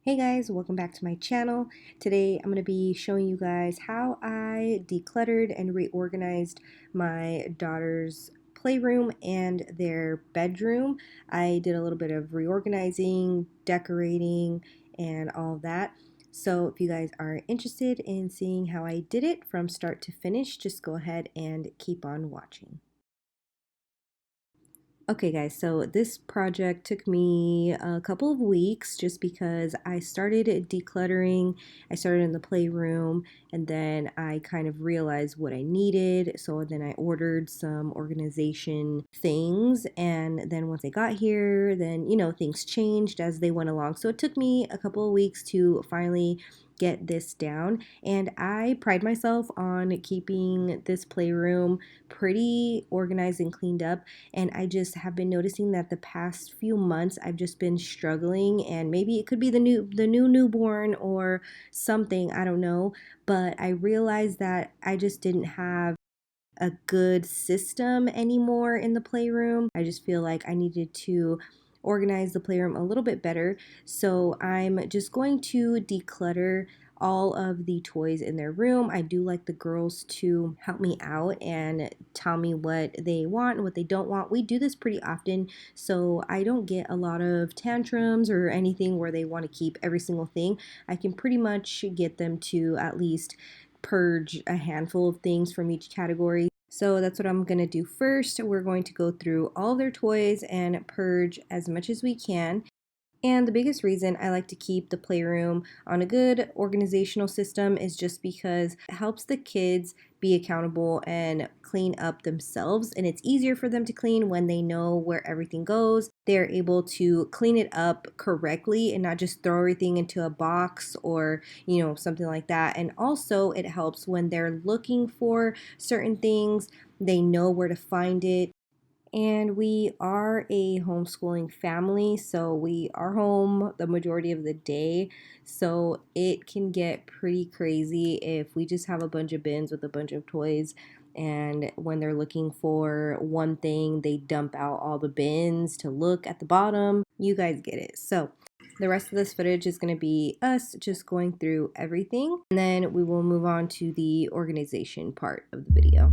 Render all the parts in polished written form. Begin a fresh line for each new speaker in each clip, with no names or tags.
Hey guys, welcome back to my channel. Today I'm going to be showing you guys how I decluttered and reorganized my daughter's playroom and their bedroom. I did a little bit of reorganizing, decorating, and all of that. So if you guys are interested in seeing how I did it from start to finish, just go ahead and keep on watching. Okay guys, so this project took me a couple of weeks just because I started decluttering. I started in the playroom and then I kind of realized what I needed. So then I ordered some organization things, and then once I got here, then things changed as they went along. So it took me a couple of weeks to finally get this down, and I pride myself on keeping this playroom pretty organized and cleaned up. And I just have been noticing that the past few months I've just been struggling, and maybe it could be the new newborn or something, I don't know, but I realized that I just didn't have a good system anymore in the playroom. I just feel like I needed to organize the playroom a little bit better. So I'm just going to declutter all of the toys in their room. I do like the girls to help me out and tell me what they want and what they don't want. We do this pretty often, so I don't get a lot of tantrums or anything where they want to keep every single thing. I can pretty much get them to at least purge a handful of things from each category. So that's what I'm going to do first. We're going to go through all their toys and purge as much as we can. And the biggest reason I like to keep the playroom on a good organizational system is just because it helps the kids be accountable and clean up themselves. And it's easier for them to clean when they know where everything goes. They're able to clean it up correctly and not just throw everything into a box or, something like that. And also it helps when they're looking for certain things, they know where to find it. And we are a homeschooling family, so we are home the majority of the day. So it can get pretty crazy if we just have a bunch of bins with a bunch of toys, and when they're looking for one thing, they dump out all the bins to look at the bottom. You guys get it. So the rest of this footage is going to be us just going through everything, and then we will move on to the organization part of the video.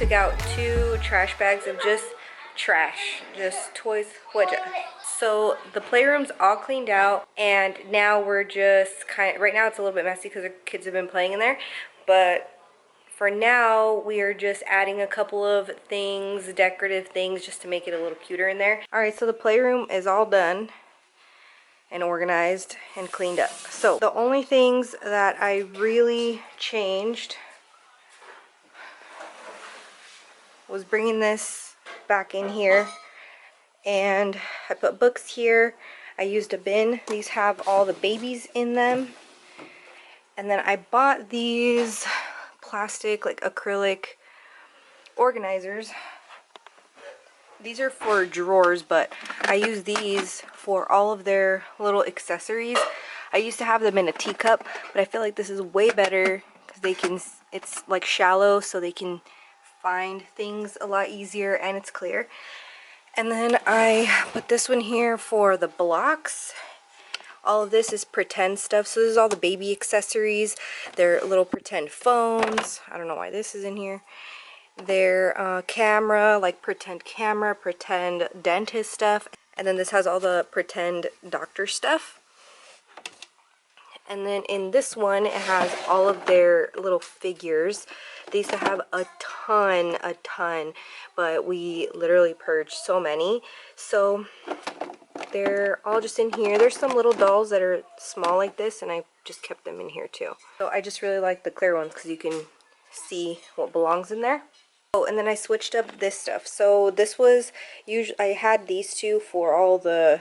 took out 2 trash bags of just trash, just toys. So the playroom's all cleaned out, and now we're just right now it's a little bit messy because the kids have been playing in there, but for now we are just adding a couple of things, decorative things, just to make it a little cuter in there. All right, so the playroom is all done and organized and cleaned up. So the only things that I really changed was bringing this back in here, and I put books here. I used a bin. These have all the babies in them. And then I bought these plastic, like acrylic organizers. These are for drawers, but I use these for all of their little accessories. I used to have them in a teacup, but I feel like this is way better because they can, it's like shallow, so they can find things a lot easier, and it's clear. And then I put this one here for the blocks. All of this is pretend stuff. So this is all the baby accessories. Their little pretend phones. I don't know why this is in here. Their camera, like pretend camera, pretend dentist stuff. And then this has all the pretend doctor stuff. And then in this one, it has all of their little figures. They used to have a ton, but we literally purged so many. So they're all just in here. There's some little dolls that are small like this, and I just kept them in here too. So I just really like the clear ones because you can see what belongs in there. Oh, and then I switched up this stuff. So this was usually, I had these two for all the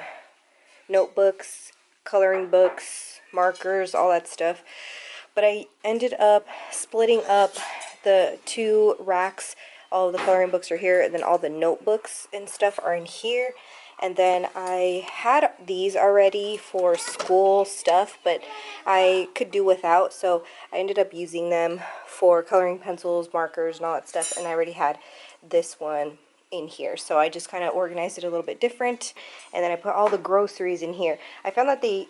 notebooks, coloring books, markers, all that stuff. But I ended up splitting up the 2 racks. All of the coloring books are here, and then all the notebooks and stuff are in here. And then I had these already for school stuff, but I could do without, so I ended up using them for coloring pencils, markers, and all that stuff. And I already had this one in here, so I just kind of organized it a little bit different. And then I put all the groceries in here. I found that they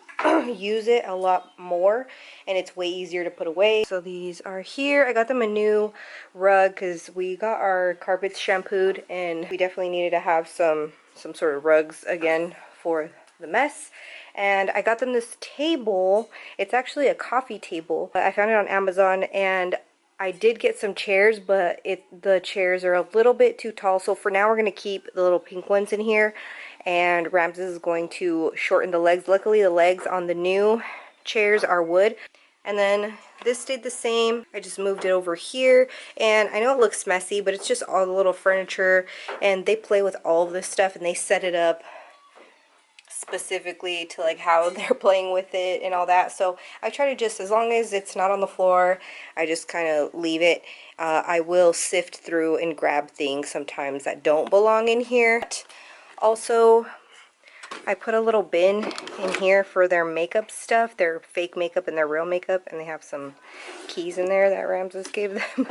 use it a lot more, and it's way easier to put away. So these are here. I got them a new rug because we got our carpets shampooed, and we definitely needed to have some sort of rugs again for the mess. And I got them this table. It's actually a coffee table. I found it on Amazon, and I did get some chairs, but the chairs are a little bit too tall. So for now, we're going to keep the little pink ones in here, and Ramses is going to shorten the legs. Luckily, the legs on the new chairs are wood. And then this stayed the same. I just moved it over here, and I know it looks messy, but it's just all the little furniture, and they play with all of this stuff, and they set it up specifically to like how they're playing with it and all that. So I try to just, as long as it's not on the floor, I just kind of leave it. I will sift through and grab things sometimes that don't belong in here. Also, I put a little bin in here for their makeup stuff, their fake makeup and their real makeup, and they have some keys in there that Ramses gave them.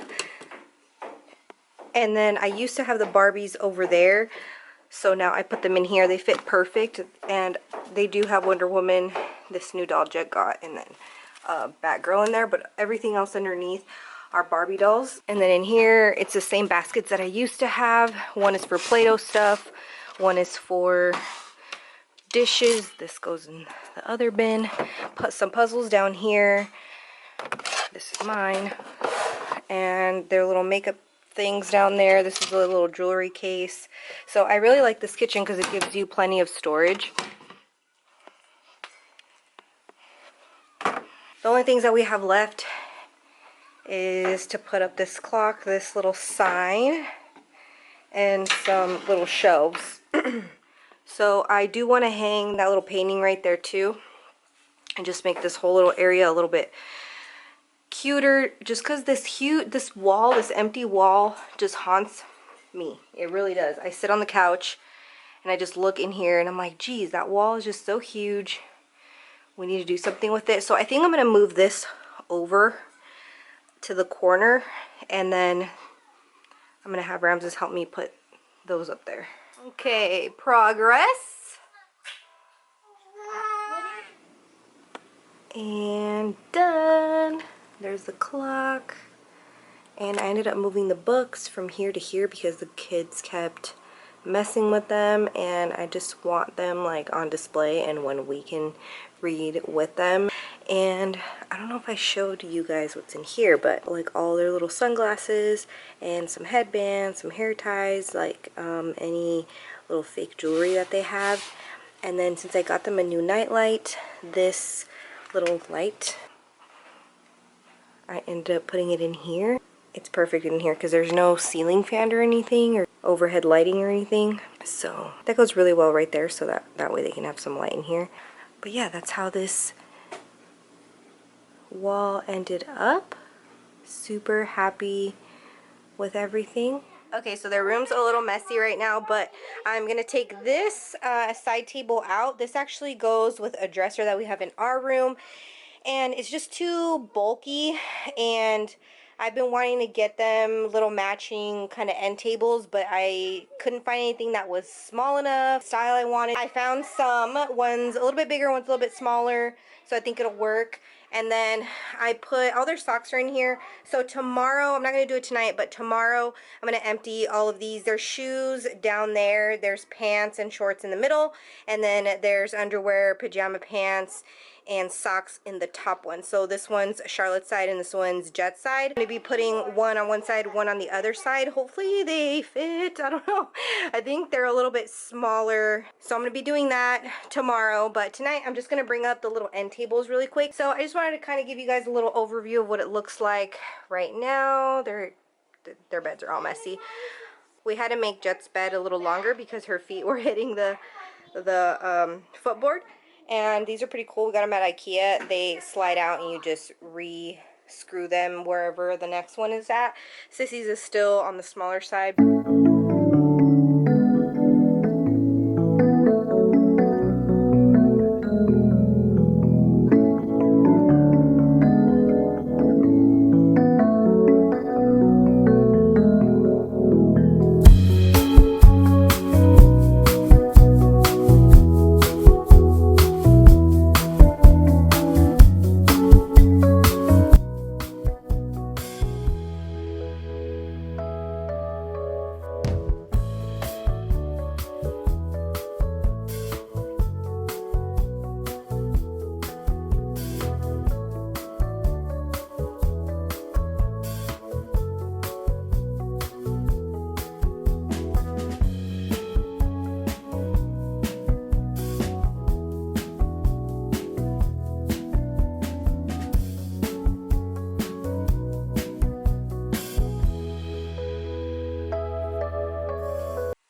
And then I used to have the Barbies over there, so now I put them in here. They fit perfect, and they do have Wonder Woman, this new doll Jet got, and then Batgirl in there, but everything else underneath are Barbie dolls. And then in here, it's the same baskets that I used to have. One is for Play-Doh stuff, one is for dishes. This goes in the other bin. Put some puzzles down here. This is mine. And their little makeup things down there. This is a little jewelry case. So I really like this kitchen because it gives you plenty of storage. The only things that we have left is to put up this clock, this little sign, and some little shelves. So I do want to hang that little painting right there too, and just make this whole little area a little bit cuter, just because this empty wall just haunts me. It really does. I sit on the couch and I just look in here and I'm like, geez, that wall is just so huge. We need to do something with it. So I think I'm going to move this over to the corner, and then I'm going to have Ramses help me put those up there. Okay, progress. And done. There's the clock. And I ended up moving the books from here to here because the kids kept messing with them, and I just want them like on display and when we can read with them. And I don't know if I showed you guys what's in here, but like all their little sunglasses and some headbands, some hair ties, like any little fake jewelry that they have. And then since I got them a new nightlight, this little light, I ended up putting it in here. It's perfect in here because there's no ceiling fan or anything or overhead lighting or anything. So that goes really well right there, so that way they can have some light in here. But yeah, that's how this wall ended up. Super happy with everything. Okay, so their room's a little messy right now, but I'm gonna take this side table out. This actually goes with a dresser that we have in our room, and it's just too bulky, and I've been wanting to get them little matching kind of end tables, but I couldn't find anything that was small enough, style I wanted. I found some ones a little bit bigger, ones a little bit smaller, so I think it'll work. And then I put all their socks are in here. So tomorrow, I'm not going to do it tonight, but tomorrow I'm going to empty all of these. There's shoes down there. There's pants and shorts in the middle. And then there's underwear, pajama pants, and socks in the top one. So this one's Charlotte's side and this one's Jet's side. I'm going to be putting one on one side, one on the other side. Hopefully they fit. I don't know. I think they're a little bit smaller. So I'm going to be doing that tomorrow. But tonight I'm just going to bring up the little end tables really quick. So I just wanted to kind of give you guys a little overview of what it looks like right now. Their beds are all messy. We had to make Jet's bed a little longer because her feet were hitting the footboard. And these are pretty cool. We got them at IKEA. They slide out and you just re-screw them wherever the next one is at. Sissy's is still on the smaller side.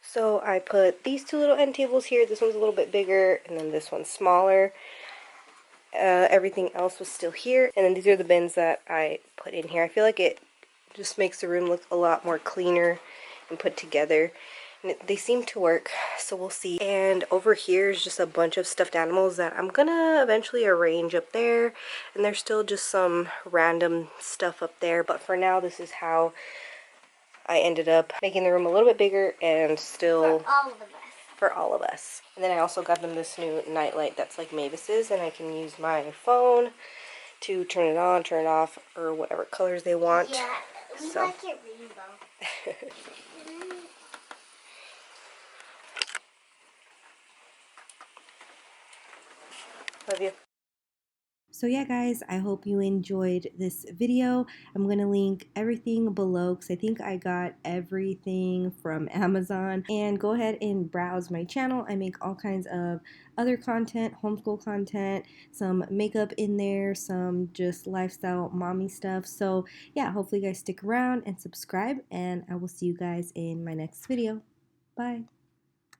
So I put these two little end tables here. This one's a little bit bigger, and then this one's smaller. Everything else was still here. And then these are the bins that I put in here. I feel like it just makes the room look a lot more cleaner and put together. And they seem to work, so we'll see. And over here is just a bunch of stuffed animals that I'm gonna eventually arrange up there. And there's still just some random stuff up there. But for now, this is how I ended up making the room a little bit bigger and still for all of us. And then I also got them this new nightlight that's like Mavis's, and I can use my phone to turn it on, turn it off, or whatever colors they want.
Yeah, we like it rainbow.
Love you. So yeah guys, I hope you enjoyed this video. I'm going to link everything below because I think I got everything from Amazon. And go ahead and browse my channel. I make all kinds of other content, homeschool content, some makeup in there, some just lifestyle mommy stuff. So yeah, hopefully you guys stick around and subscribe, and I will see you guys in my next video. Bye.